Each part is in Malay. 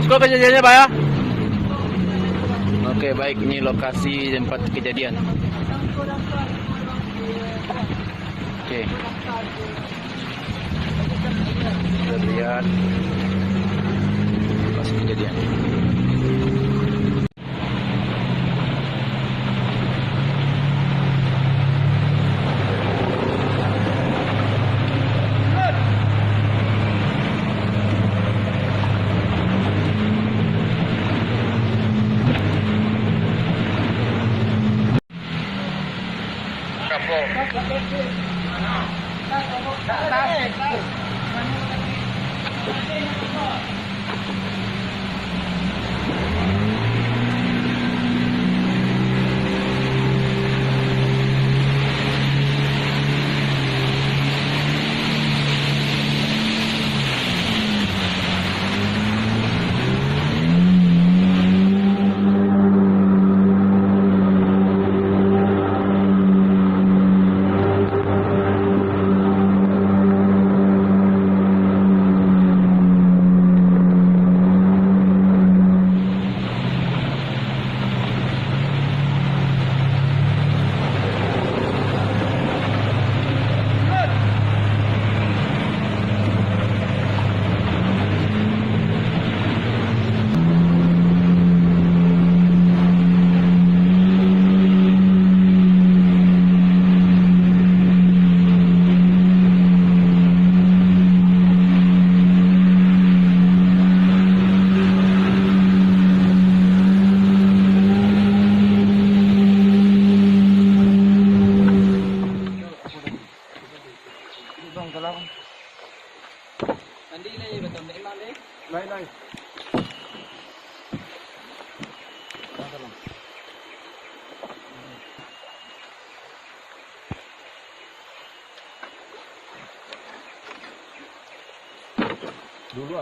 posko kejadiannya Pak ya. Oke baik, ini lokasi tempat kejadian. Oke, kita lihat lokasi kejadian.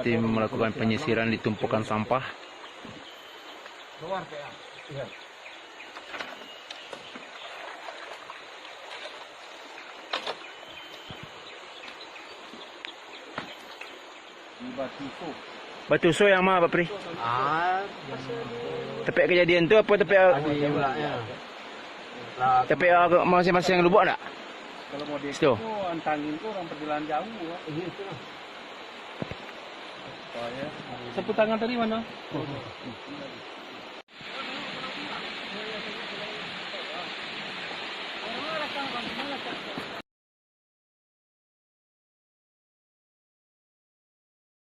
Tim melakukan penyisiran di tumpukan sampah. Batu so yang mana Pak Pri? Tempat kejadian tu apa tempat masing-masing lubuk tak? Kalau mau di Situ. antangin tuh orang perjalanan jauh ya. Itu lah. Oh ya. Sapu tangan tadi mana?